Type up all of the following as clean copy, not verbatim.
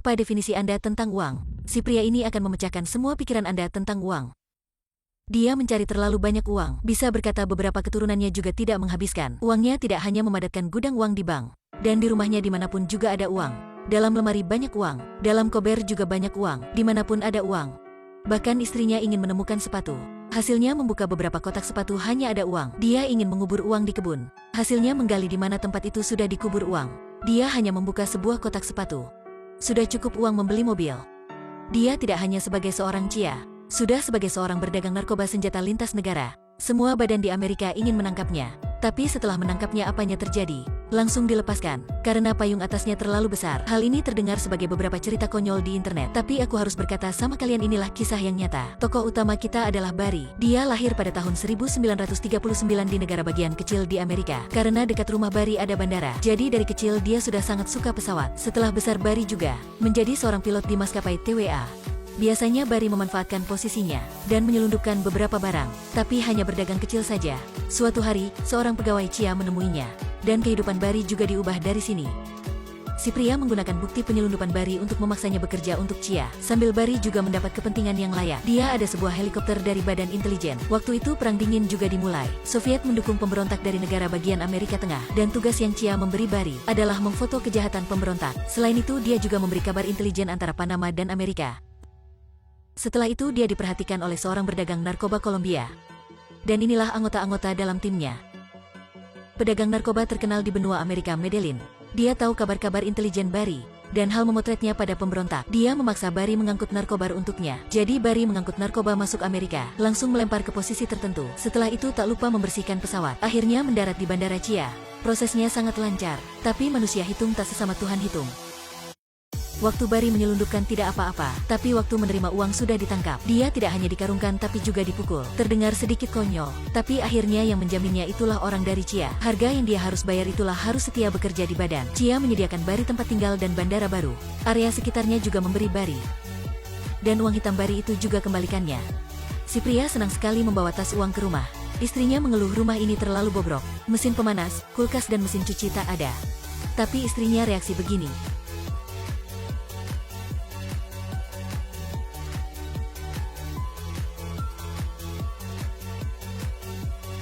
Apa definisi Anda tentang uang? Si pria ini akan memecahkan semua pikiran Anda tentang uang. Dia mencari terlalu banyak uang. Bisa berkata beberapa keturunannya juga tidak menghabiskan. Uangnya tidak hanya memadatkan gudang uang di bank. Dan di rumahnya dimanapun juga ada uang. Dalam lemari banyak uang. Dalam kober juga banyak uang. Dimanapun ada uang. Bahkan istrinya ingin menemukan sepatu. Hasilnya membuka beberapa kotak sepatu hanya ada uang. Dia ingin mengubur uang di kebun. Hasilnya menggali di mana tempat itu sudah dikubur uang. Dia hanya membuka sebuah kotak sepatu. Sudah cukup uang membeli mobil. Dia tidak hanya sebagai seorang Chia, sudah sebagai seorang berdagang narkoba senjata lintas negara. Semua badan di Amerika ingin menangkapnya. Tapi setelah menangkapnya apanya terjadi? Langsung dilepaskan, karena payung atasnya terlalu besar. Hal ini terdengar sebagai beberapa cerita konyol di internet. Tapi aku harus berkata sama kalian, inilah kisah yang nyata. Tokoh utama kita adalah Barry. Dia lahir pada tahun 1939 di negara bagian kecil di Amerika. Karena dekat rumah Barry ada bandara. Jadi dari kecil dia sudah sangat suka pesawat. Setelah besar Barry juga menjadi seorang pilot di maskapai TWA. Biasanya Barry memanfaatkan posisinya dan menyelundupkan beberapa barang, tapi hanya berdagang kecil saja. Suatu hari, seorang pegawai Chia menemuinya, dan kehidupan Barry juga diubah dari sini. Si pria menggunakan bukti penyelundupan Barry untuk memaksanya bekerja untuk Chia, sambil Barry juga mendapat kepentingan yang layak. Dia ada sebuah helikopter dari Badan Intelijen. Waktu itu Perang Dingin juga dimulai. Soviet mendukung pemberontak dari negara bagian Amerika Tengah, dan tugas yang Chia memberi Barry adalah memfoto kejahatan pemberontak. Selain itu dia juga memberi kabar intelijen antara Panama dan Amerika. Setelah itu dia diperhatikan oleh seorang berdagang narkoba Kolombia. Dan inilah anggota-anggota dalam timnya. Pedagang narkoba terkenal di benua Amerika, Medellin. Dia tahu kabar-kabar intelijen Barry, dan hal memotretnya pada pemberontak. Dia memaksa Barry mengangkut narkoba untuknya. Jadi Barry mengangkut narkoba masuk Amerika, langsung melempar ke posisi tertentu. Setelah itu tak lupa membersihkan pesawat. Akhirnya mendarat di Bandara Chia. Prosesnya sangat lancar, tapi manusia hitung tak sesama Tuhan hitung. Waktu Barry menyelundupkan tidak apa-apa, tapi waktu menerima uang sudah ditangkap. Dia tidak hanya dikarungkan tapi juga dipukul. Terdengar sedikit konyol, tapi akhirnya yang menjaminnya itulah orang dari Chia. Harga yang dia harus bayar itulah harus setia bekerja di badan. Chia menyediakan Barry tempat tinggal dan bandara baru. Area sekitarnya juga memberi Barry. Dan uang hitam Barry itu juga kembalikannya. Si pria senang sekali membawa tas uang ke rumah. Istrinya mengeluh rumah ini terlalu bobrok. Mesin pemanas, kulkas dan mesin cuci tak ada. Tapi istrinya reaksi begini.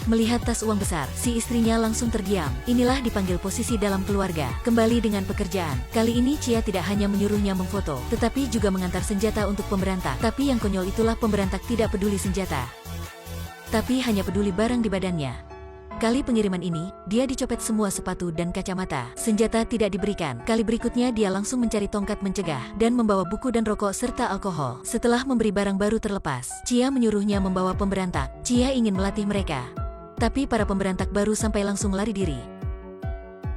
Melihat tas uang besar, si istrinya langsung terdiam. Inilah dipanggil posisi dalam keluarga. Kembali dengan pekerjaan. Kali ini Chia tidak hanya menyuruhnya memfoto, tetapi juga mengantar senjata untuk pemberontak. Tapi yang konyol itulah pemberontak tidak peduli senjata, tapi hanya peduli barang di badannya. Kali pengiriman ini, dia dicopet semua sepatu dan kacamata. Senjata tidak diberikan. Kali berikutnya dia langsung mencari tongkat mencegah, dan membawa buku dan rokok serta alkohol. Setelah memberi barang baru terlepas, Chia menyuruhnya membawa pemberontak. Chia ingin melatih mereka. Tapi para pemberontak baru sampai langsung lari diri.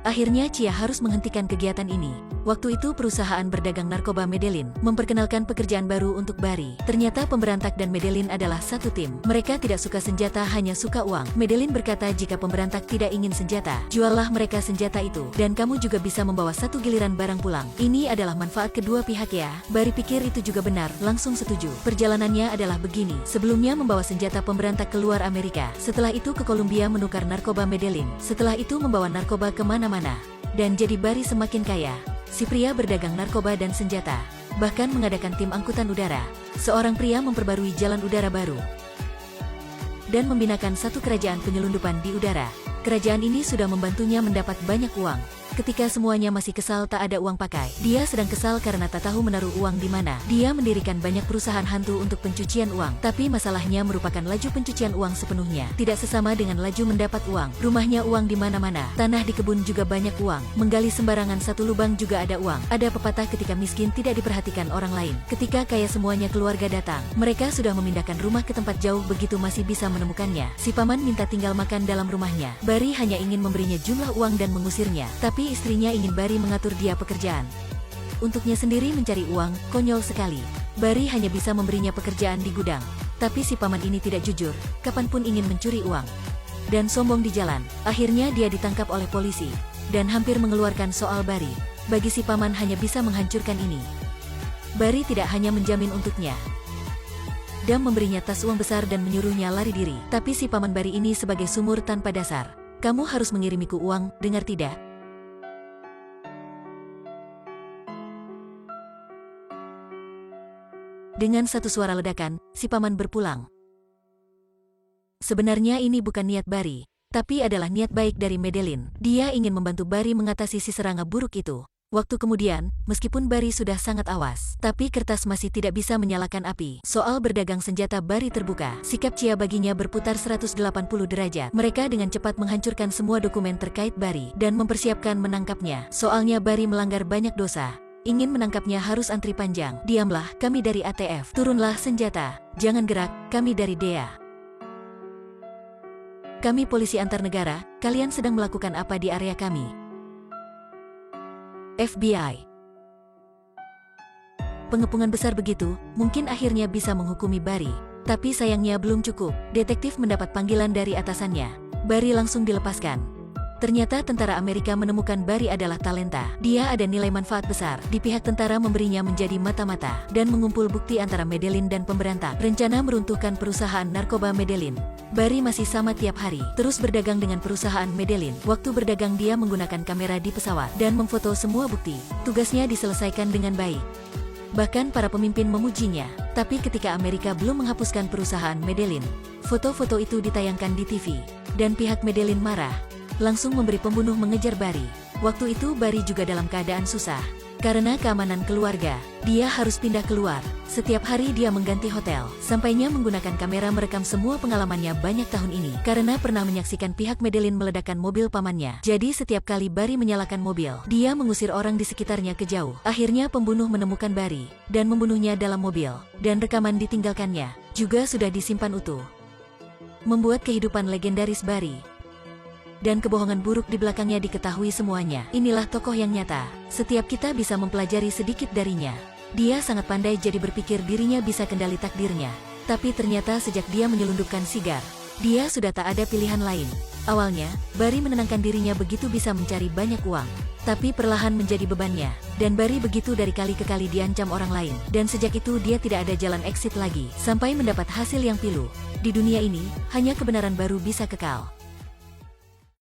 Akhirnya Chia harus menghentikan kegiatan ini. Waktu itu perusahaan berdagang narkoba Medellin memperkenalkan pekerjaan baru untuk Barry. Ternyata pemberontak dan Medellin adalah satu tim. Mereka tidak suka senjata, hanya suka uang. Medellin berkata jika pemberontak tidak ingin senjata, juallah mereka senjata itu. Dan kamu juga bisa membawa satu giliran barang pulang. Ini adalah manfaat kedua pihak ya. Barry pikir itu juga benar, langsung setuju. Perjalanannya adalah begini. Sebelumnya membawa senjata pemberontak keluar Amerika. Setelah itu ke Kolombia menukar narkoba Medellin. Setelah itu membawa narkoba kemana-mana. Dan jadi Barry semakin kaya. Si pria berdagang narkoba dan senjata, bahkan mengadakan tim angkutan udara. Seorang pria memperbarui jalan udara baru dan membinakan satu kerajaan penyelundupan di udara. Kerajaan ini sudah membantunya mendapat banyak uang. Ketika semuanya masih kesal tak ada uang pakai, dia sedang kesal karena tak tahu menaruh uang di mana. Dia mendirikan banyak perusahaan hantu untuk pencucian uang, tapi masalahnya merupakan laju pencucian uang sepenuhnya tidak sesama dengan laju mendapat uang. Rumahnya uang di mana-mana, tanah di kebun juga banyak uang, menggali sembarangan satu lubang juga ada uang. Ada pepatah ketika miskin tidak diperhatikan orang lain, ketika kaya semuanya keluarga datang. Mereka sudah memindahkan rumah ke tempat jauh begitu masih bisa menemukannya. Si paman minta tinggal makan dalam rumahnya. Barry hanya ingin memberinya jumlah uang dan mengusirnya, tapi istrinya ingin Barry mengatur dia pekerjaan. Untuknya sendiri mencari uang, konyol sekali. Barry hanya bisa memberinya pekerjaan di gudang. Tapi si paman ini tidak jujur, kapanpun ingin mencuri uang. Dan sombong di jalan. Akhirnya dia ditangkap oleh polisi, dan hampir mengeluarkan soal Barry. Bagi si paman hanya bisa menghancurkan ini. Barry tidak hanya menjamin untuknya dan memberinya tas uang besar dan menyuruhnya lari diri. Tapi si paman Barry ini sebagai sumur tanpa dasar. Kamu harus mengirimiku uang, dengar tidak? Dengan satu suara ledakan, si paman berpulang. Sebenarnya ini bukan niat Barry, tapi adalah niat baik dari Madeline. Dia ingin membantu Barry mengatasi si serangga buruk itu. Waktu kemudian, meskipun Barry sudah sangat awas, tapi kertas masih tidak bisa menyalakan api. Soal berdagang senjata Barry terbuka. Sikap Chia baginya berputar 180 derajat. Mereka dengan cepat menghancurkan semua dokumen terkait Barry dan mempersiapkan menangkapnya. Soalnya Barry melanggar banyak dosa. Ingin menangkapnya harus antri panjang. Diamlah, kami dari ATF. Turunlah senjata. Jangan gerak, kami dari DEA. Kami polisi antar negara, kalian sedang melakukan apa di area kami? FBI. Pengepungan besar begitu, mungkin akhirnya bisa menghukumi Barry. Tapi sayangnya belum cukup. Detektif mendapat panggilan dari atasannya. Barry langsung dilepaskan. Ternyata tentara Amerika menemukan Barry adalah talenta. Dia ada nilai manfaat besar. Di pihak tentara memberinya menjadi mata-mata dan mengumpul bukti antara Madeline dan pemberantak. Rencana meruntuhkan perusahaan narkoba Madeline. Barry masih sama tiap hari, terus berdagang dengan perusahaan Madeline. Waktu berdagang dia menggunakan kamera di pesawat dan memfoto semua bukti. Tugasnya diselesaikan dengan baik. Bahkan para pemimpin memujinya. Tapi ketika Amerika belum menghapuskan perusahaan Madeline, foto-foto itu ditayangkan di TV. Dan pihak Madeline marah. Langsung memberi pembunuh mengejar Barry. Waktu itu Barry juga dalam keadaan susah. Karena keamanan keluarga, dia harus pindah keluar. Setiap hari dia mengganti hotel. Sampainya menggunakan kamera merekam semua pengalamannya banyak tahun ini. Karena pernah menyaksikan pihak Madeline meledakkan mobil pamannya. Jadi setiap kali Barry menyalakan mobil, dia mengusir orang di sekitarnya ke jauh. Akhirnya pembunuh menemukan Barry dan membunuhnya dalam mobil. Dan rekaman ditinggalkannya juga sudah disimpan utuh. Membuat kehidupan legendaris Barry dan kebohongan buruk di belakangnya diketahui semuanya. Inilah tokoh yang nyata. Setiap kita bisa mempelajari sedikit darinya. Dia sangat pandai jadi berpikir dirinya bisa kendali takdirnya. Tapi ternyata sejak dia menyelundupkan sigar, dia sudah tak ada pilihan lain. Awalnya, Barry menenangkan dirinya begitu bisa mencari banyak uang. Tapi perlahan menjadi bebannya. Dan Barry begitu dari kali ke kali diancam orang lain. Dan sejak itu dia tidak ada jalan exit lagi. Sampai mendapat hasil yang pilu. Di dunia ini, hanya kebenaran baru bisa kekal.